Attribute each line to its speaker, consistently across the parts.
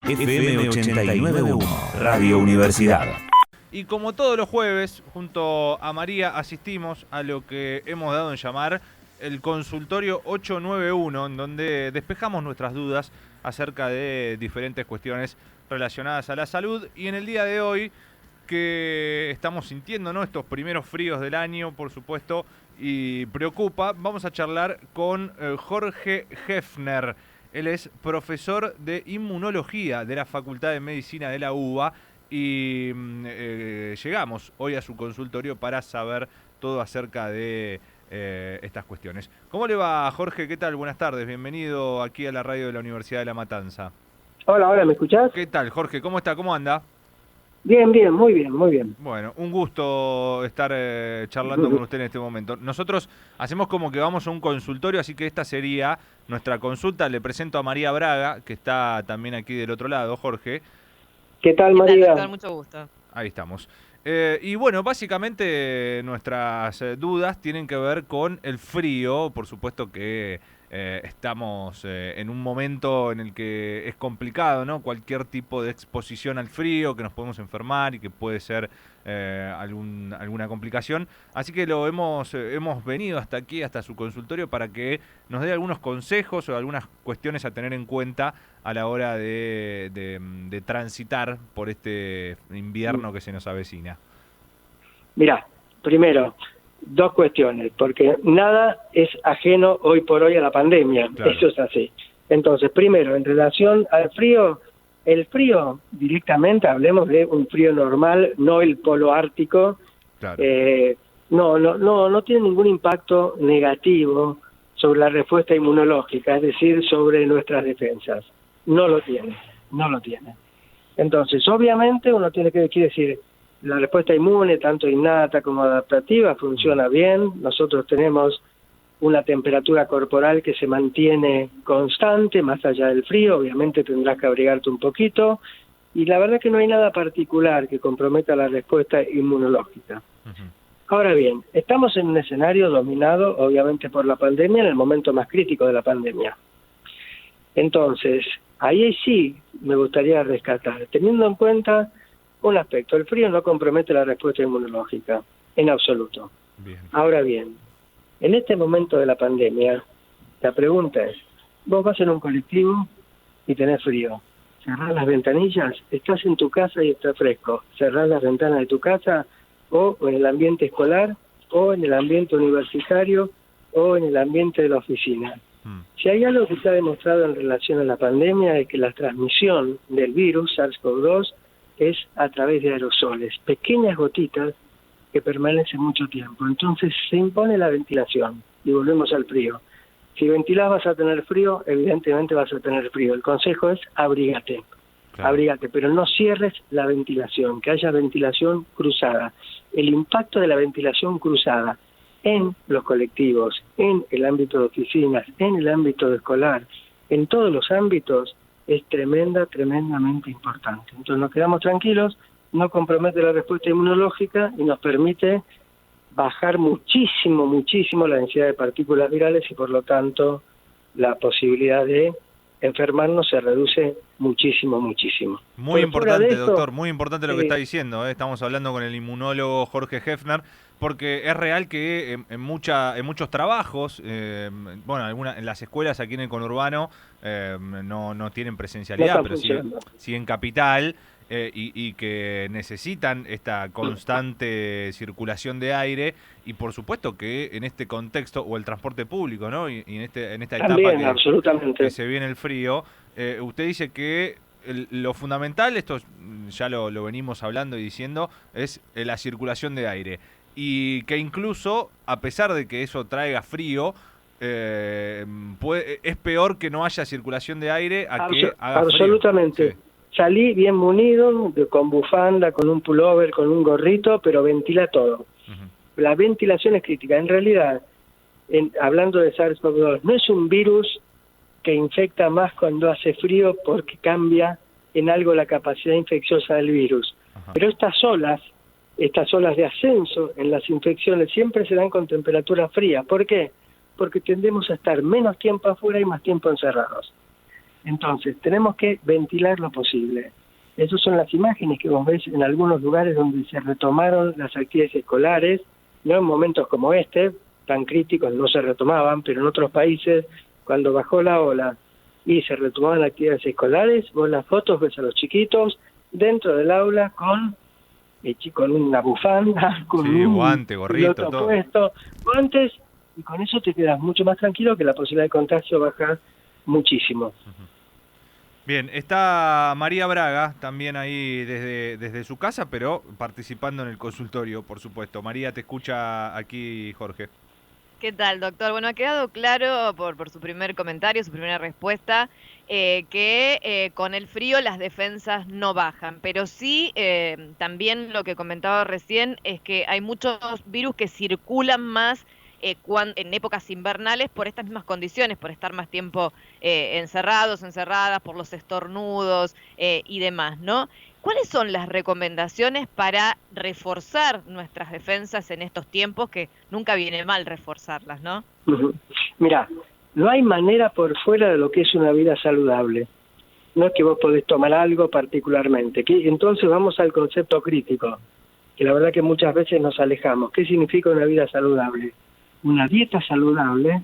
Speaker 1: FM 89.1, Radio Universidad.
Speaker 2: Y como todos los jueves, junto a María asistimos a lo que hemos dado en llamar el consultorio 891, en donde despejamos nuestras dudas acerca de diferentes cuestiones relacionadas a la salud. Y en el día de hoy, que estamos sintiendo, ¿no?, estos primeros fríos del año, por supuesto, y preocupa, vamos a charlar con Jorge Hefner. Él es profesor de inmunología de la Facultad de Medicina de la UBA y llegamos hoy a su consultorio para saber todo acerca de estas cuestiones. ¿Cómo le va, Jorge? ¿Qué tal? Buenas tardes. Bienvenido aquí a la radio de la Universidad de La Matanza.
Speaker 3: Hola, ¿me escuchás?
Speaker 2: ¿Qué tal, Jorge? ¿Cómo está? ¿Cómo anda?
Speaker 3: Bien, muy bien, muy bien.
Speaker 2: Bueno, un gusto estar charlando con usted en este momento. Nosotros hacemos como que vamos a un consultorio, así que esta sería nuestra consulta. Le presento a María Braga, que está también aquí del otro lado, Jorge.
Speaker 3: ¿Qué tal, María?
Speaker 4: ¿Qué tal, doctor? Mucho gusto.
Speaker 2: Ahí estamos. Y bueno, básicamente nuestras dudas tienen que ver con el frío. Por supuesto que estamos en un momento en el que es complicado, ¿no? Cualquier tipo de exposición al frío, que nos podemos enfermar y que puede ser alguna complicación. Así que hemos venido hasta aquí, hasta su consultorio, para que nos dé algunos consejos o algunas cuestiones a tener en cuenta a la hora de transitar por este invierno que se nos avecina.
Speaker 3: Mirá, primero, dos cuestiones, porque nada es ajeno hoy por hoy a la pandemia, claro. Eso es así. Entonces, primero, en relación al frío, el frío directamente, hablemos de un frío normal, no el polo ártico, claro. No tiene ningún impacto negativo sobre la respuesta inmunológica, es decir, sobre nuestras defensas. No lo tiene. Entonces, obviamente, uno tiene que decir, la respuesta inmune, tanto innata como adaptativa, funciona bien. Nosotros tenemos una temperatura corporal que se mantiene constante, más allá del frío. Obviamente tendrás que abrigarte un poquito. Y la verdad es que no hay nada particular que comprometa la respuesta inmunológica. Uh-huh. Ahora bien, estamos en un escenario dominado, obviamente, por la pandemia, en el momento más crítico de la pandemia. Entonces, ahí sí me gustaría rescatar, teniendo en cuenta un aspecto: el frío no compromete la respuesta inmunológica, en absoluto. Bien. Ahora bien, en este momento de la pandemia, la pregunta es, vos vas en un colectivo y tenés frío, cerrás las ventanillas, estás en tu casa y está fresco, cerrás las ventanas de tu casa, o en el ambiente escolar, o en el ambiente universitario, o en el ambiente de la oficina. Si hay algo que se ha demostrado en relación a la pandemia es que la transmisión del virus SARS-CoV-2 es a través de aerosoles, pequeñas gotitas que permanecen mucho tiempo. Entonces se impone la ventilación y volvemos al frío. Si ventilás vas a tener frío, evidentemente vas a tener frío. El consejo es abrígate, claro. Abrígate, pero no cierres la ventilación, que haya ventilación cruzada. El impacto de la ventilación cruzada en los colectivos, en el ámbito de oficinas, en el ámbito escolar, en todos los ámbitos, es tremendamente importante. Entonces nos quedamos tranquilos, no compromete la respuesta inmunológica y nos permite bajar muchísimo la densidad de partículas virales y por lo tanto la posibilidad de enfermarnos se reduce muchísimo.
Speaker 2: Muy importante, doctor, muy importante lo que está diciendo. Estamos hablando con el inmunólogo Jorge Hefner, porque es real que en muchos trabajos, en las escuelas aquí en el conurbano no tienen presencialidad, pero sí en capital, y que necesitan esta constante circulación de aire, y por supuesto que en este contexto, o el transporte público, ¿no? Y en esta
Speaker 3: también,
Speaker 2: etapa que se viene el frío, usted dice que lo fundamental, esto ya lo venimos hablando y diciendo, es la circulación de aire. Y que incluso, a pesar de que eso traiga frío, es peor que no haya circulación de aire a que haga frío.
Speaker 3: Absolutamente. Sí. Salí bien munido, con bufanda, con un pullover, con un gorrito, pero ventila todo. Uh-huh. La ventilación es crítica. En realidad, hablando de SARS-CoV-2, no es un virus que infecta más cuando hace frío porque cambia en algo la capacidad infecciosa del virus. Uh-huh. Pero estas olas de ascenso en las infecciones siempre se dan con temperatura fría. ¿Por qué? Porque tendemos a estar menos tiempo afuera y más tiempo encerrados. Entonces, tenemos que ventilar lo posible. Esas son las imágenes que vos ves en algunos lugares donde se retomaron las actividades escolares, no en momentos como este, tan críticos no se retomaban, pero en otros países, cuando bajó la ola y se retomaban actividades escolares, vos las fotos ves a los chiquitos dentro del aula con una bufanda, con un
Speaker 2: guante, gorrito, todo
Speaker 3: puesto, guantes, y con eso te quedas mucho más tranquilo, que la posibilidad de contagio baja muchísimo.
Speaker 2: Bien, está María Braga también ahí desde su casa, pero participando en el consultorio, por supuesto. María, te escucha aquí Jorge.
Speaker 4: ¿Qué tal, doctor? Bueno, ha quedado claro por su primer comentario, su primera respuesta, que con el frío las defensas no bajan, pero sí, también lo que comentaba recién es que hay muchos virus que circulan más en épocas invernales por estas mismas condiciones, por estar más tiempo encerradas, por los estornudos y demás, ¿no? ¿Cuáles son las recomendaciones para reforzar nuestras defensas en estos tiempos, que nunca viene mal reforzarlas, ¿no?
Speaker 3: Mira, no hay manera por fuera de lo que es una vida saludable. No es que vos podés tomar algo particularmente. Entonces vamos al concepto crítico, que la verdad que muchas veces nos alejamos. ¿Qué significa una vida saludable? Una dieta saludable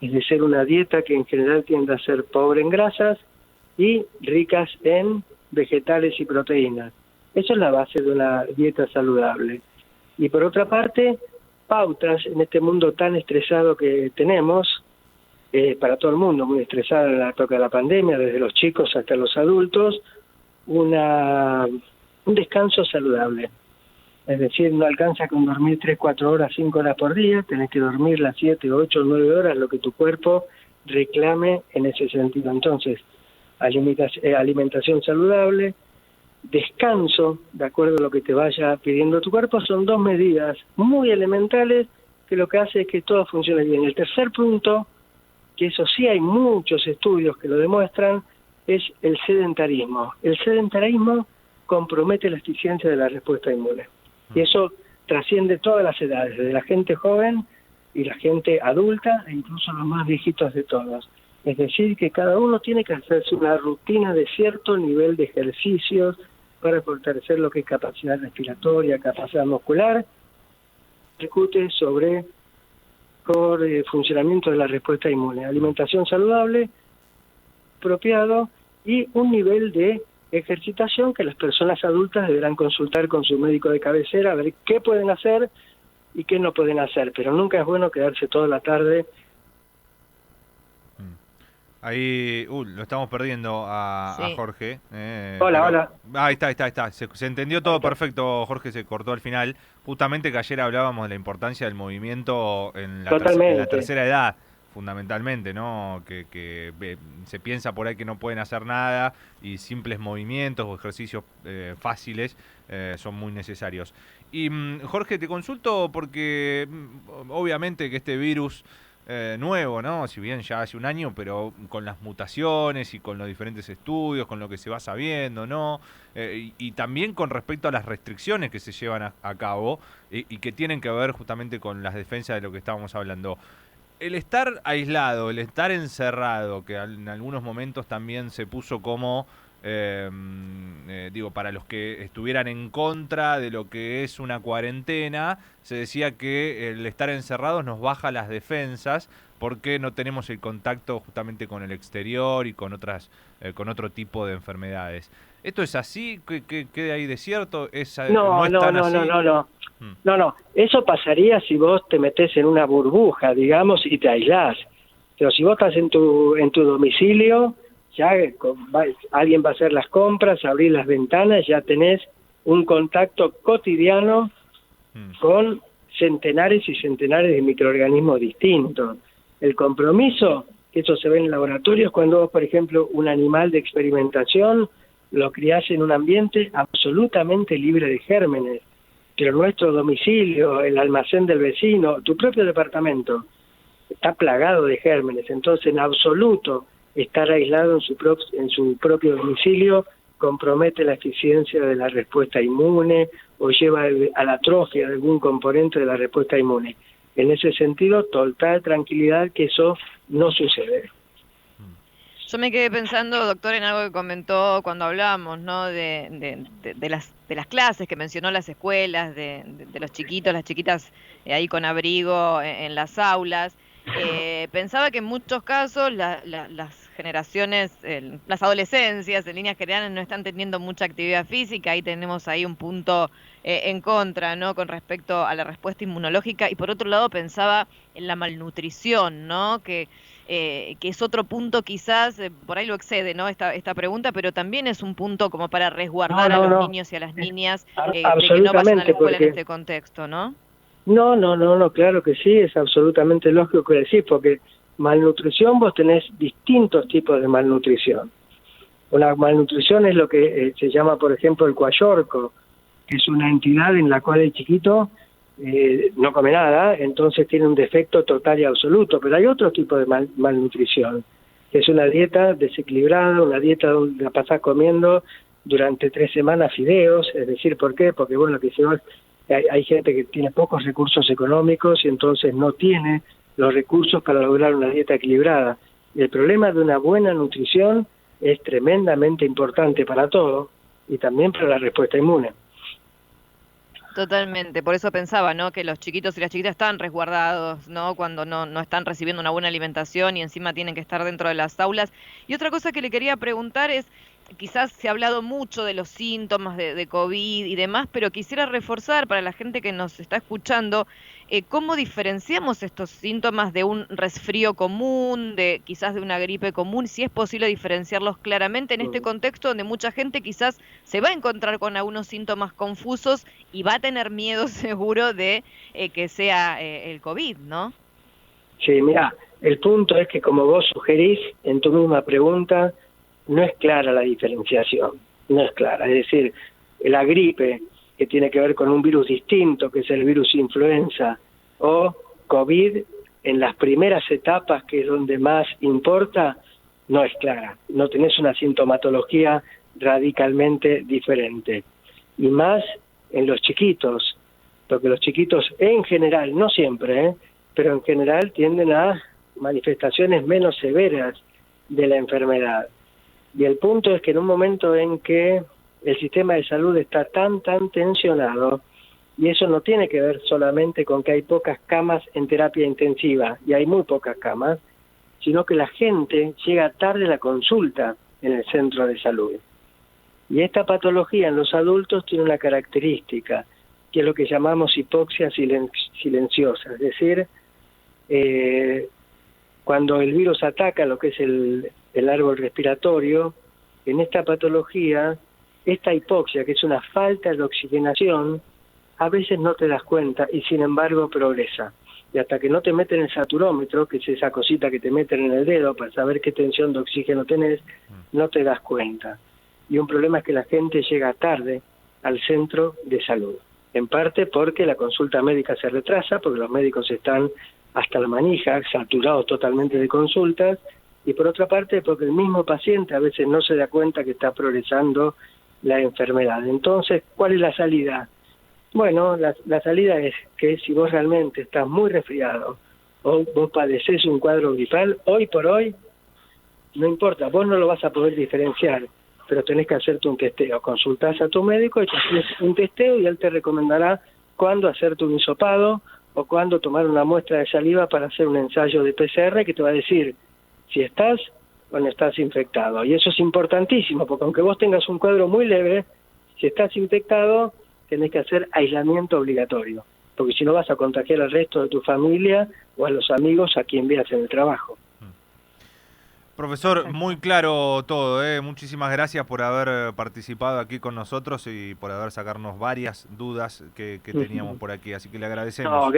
Speaker 3: es decir, una dieta que en general tiende a ser pobre en grasas y ricas en vegetales y proteínas. Eso es la base de una dieta saludable. Y por otra parte, pautas en este mundo tan estresado que tenemos, para todo el mundo, muy estresado en la época de la pandemia, desde los chicos hasta los adultos, un descanso saludable. Es decir, no alcanza con dormir 3, 4 horas, 5 horas por día, tenés que dormir las 7, 8, 9 horas, lo que tu cuerpo reclame en ese sentido. Entonces, alimentación saludable, descanso, de acuerdo a lo que te vaya pidiendo tu cuerpo, son 2 medidas muy elementales que lo que hace es que todo funcione bien. El tercer punto, que eso sí hay muchos estudios que lo demuestran, es el sedentarismo. El sedentarismo compromete la eficiencia de la respuesta inmune. Y eso trasciende todas las edades, desde la gente joven y la gente adulta e incluso los más viejitos de todos. Es decir, que cada uno tiene que hacerse una rutina de cierto nivel de ejercicios para fortalecer lo que es capacidad respiratoria, capacidad muscular, repercute sobre el funcionamiento de la respuesta inmune. Alimentación saludable, apropiado y un nivel de ejercitación que las personas adultas deberán consultar con su médico de cabecera a ver qué pueden hacer y qué no pueden hacer, pero nunca es bueno quedarse toda la tarde.
Speaker 2: Ahí, lo estamos perdiendo a Jorge.
Speaker 3: Hola.
Speaker 2: Ahí está. Se entendió todo perfecto, Jorge, se cortó al final. Justamente que ayer hablábamos de la importancia del movimiento en la tercera edad, fundamentalmente, ¿no? Que se piensa por ahí que no pueden hacer nada y simples movimientos o ejercicios fáciles son muy necesarios. Y Jorge, te consulto porque obviamente que este virus nuevo, ¿no? Si bien ya hace un año, pero con las mutaciones y con los diferentes estudios, con lo que se va sabiendo, ¿no? Y también con respecto a las restricciones que se llevan a cabo y que tienen que ver justamente con las defensas de lo que estábamos hablando. El estar aislado, el estar encerrado, que en algunos momentos también se puso como, para los que estuvieran en contra de lo que es una cuarentena, se decía que el estar encerrados nos baja las defensas porque no tenemos el contacto justamente con el exterior y con otro tipo de enfermedades. ¿Esto es así? ¿Qué hay de cierto?
Speaker 3: No. Eso pasaría si vos te metés en una burbuja, digamos, y te aislás. Pero si vos estás en tu domicilio, ya alguien va a hacer las compras, abrir las ventanas, ya tenés un contacto cotidiano con centenares y centenares de microorganismos distintos. El compromiso, que eso se ve en laboratorios, cuando vos, por ejemplo, un animal de experimentación lo criás en un ambiente absolutamente libre de gérmenes, pero nuestro domicilio, el almacén del vecino, tu propio departamento, está plagado de gérmenes. Entonces, en absoluto, estar aislado en su propio domicilio compromete la eficiencia de la respuesta inmune o lleva a la atrofia de algún componente de la respuesta inmune. En ese sentido, total tranquilidad que eso no sucede.
Speaker 4: Yo me quedé pensando, doctor, en algo que comentó cuando hablamos, ¿no? De las clases, que mencionó las escuelas, de los chiquitos, las chiquitas ahí con abrigo en las aulas. Pensaba que en muchos casos las generaciones, las adolescencias en líneas generales no están teniendo mucha actividad física. Ahí tenemos ahí un punto en contra, ¿no? Con respecto a la respuesta inmunológica. Y por otro lado pensaba en la malnutrición, ¿no? Que es otro punto quizás, por ahí lo excede, ¿no? Esta pregunta, pero también es un punto como para resguardar a los niños y a las niñas de que no vayan a la escuela en este contexto, ¿no?
Speaker 3: No, claro que sí, es absolutamente lógico que decís, porque malnutrición vos tenés distintos tipos de malnutrición. Una malnutrición es lo que se llama, por ejemplo, el kwashiorkor, que es una entidad en la cual el chiquito no come nada, entonces tiene un defecto total y absoluto. Pero hay otro tipo de malnutrición, que es una dieta desequilibrada, una dieta donde la pasás comiendo durante 3 semanas fideos. Es decir, ¿por qué? Porque bueno, que si vos, hay gente que tiene pocos recursos económicos y entonces no tiene los recursos para lograr una dieta equilibrada. Y el problema de una buena nutrición es tremendamente importante para todo y también para la respuesta inmune.
Speaker 4: Totalmente, por eso pensaba, ¿no? Que los chiquitos y las chiquitas están resguardados, ¿no? Cuando no están recibiendo una buena alimentación y encima tienen que estar dentro de las aulas. Y otra cosa que le quería preguntar es, quizás se ha hablado mucho de los síntomas de COVID y demás, pero quisiera reforzar para la gente que nos está escuchando, ¿cómo diferenciamos estos síntomas de un resfrío común, de quizás de una gripe común? Si es posible diferenciarlos claramente en este contexto donde mucha gente quizás se va a encontrar con algunos síntomas confusos y va a tener miedo seguro de que sea el COVID, ¿no?
Speaker 3: Sí, mira, el punto es que como vos sugerís en tu misma pregunta, no es clara la diferenciación, no es clara. Es decir, la gripe, que tiene que ver con un virus distinto, que es el virus influenza, o COVID, en las primeras etapas, que es donde más importa, no es clara. No tenés una sintomatología radicalmente diferente. Y más en los chiquitos, porque los chiquitos en general, no siempre, pero en general tienden a manifestaciones menos severas de la enfermedad. Y el punto es que en un momento en que el sistema de salud está tan tensionado, y eso no tiene que ver solamente con que hay pocas camas en terapia intensiva, y hay muy pocas camas, sino que la gente llega tarde a la consulta en el centro de salud. Y esta patología en los adultos tiene una característica, que es lo que llamamos hipoxia silenciosa, es decir, cuando el virus ataca lo que es el árbol respiratorio, en esta patología, esta hipoxia, que es una falta de oxigenación, a veces no te das cuenta y sin embargo progresa. Y hasta que no te meten el saturómetro, que es esa cosita que te meten en el dedo para saber qué tensión de oxígeno tenés, no te das cuenta. Y un problema es que la gente llega tarde al centro de salud. En parte porque la consulta médica se retrasa, porque los médicos están hasta la manija, saturados totalmente de consultas, y por otra parte porque el mismo paciente a veces no se da cuenta que está progresando la enfermedad. Entonces, ¿cuál es la salida? Bueno, la salida es que si vos realmente estás muy resfriado o vos padecés un cuadro gripal, hoy por hoy, no importa, vos no lo vas a poder diferenciar, pero tenés que hacerte un testeo. Consultás a tu médico y te haces un testeo y él te recomendará cuándo hacerte un hisopado o cuándo tomar una muestra de saliva para hacer un ensayo de PCR que te va a decir si estás o no estás infectado. Y eso es importantísimo, porque aunque vos tengas un cuadro muy leve, si estás infectado, tenés que hacer aislamiento obligatorio, porque si no vas a contagiar al resto de tu familia o a los amigos a quien veas en el trabajo.
Speaker 2: Profesor, muy claro todo, Muchísimas gracias por haber participado aquí con nosotros y por haber sacarnos varias dudas que teníamos por aquí, así que le agradecemos.
Speaker 3: No,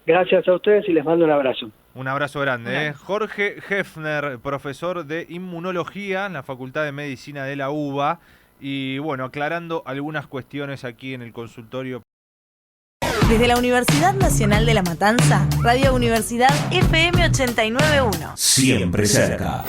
Speaker 3: gracias a ustedes y les mando un abrazo.
Speaker 2: Un abrazo grande. Jorge Hefner, profesor de Inmunología en la Facultad de Medicina de la UBA, y bueno, aclarando algunas cuestiones aquí en el consultorio.
Speaker 5: Desde la Universidad Nacional de La Matanza, Radio Universidad FM 89.1.
Speaker 1: Siempre cerca.